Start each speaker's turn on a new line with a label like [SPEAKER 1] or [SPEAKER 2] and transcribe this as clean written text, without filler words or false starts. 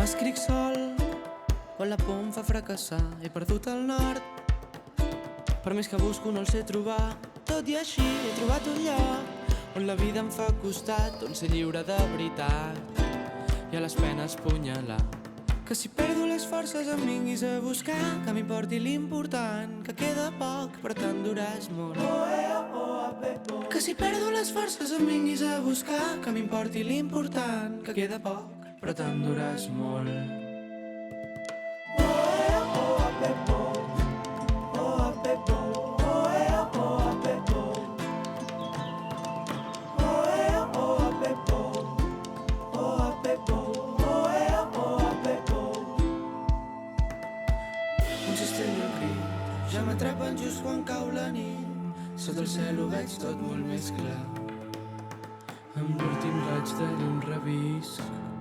[SPEAKER 1] Escric sol quan la por em fa fracassar. He perdut el nord, per més que busco no el sé trobar. Tot i així he trobat un lloc on la vida em fa costat, on ser lliure de veritat i a les penes punyalar. Que si perdo les forces em vinguis a buscar, que m'importi l'important, que queda poc però tant duràs molt. Que si perdo les forces em vinguis a buscar, que m'importi l'important, que queda poc però tant duràs molt. Un cistell al crit ja m'atrapen just quan cau la nit. Sota el cel ho veig tot molt més clar, amb l'últim raig de llum revisc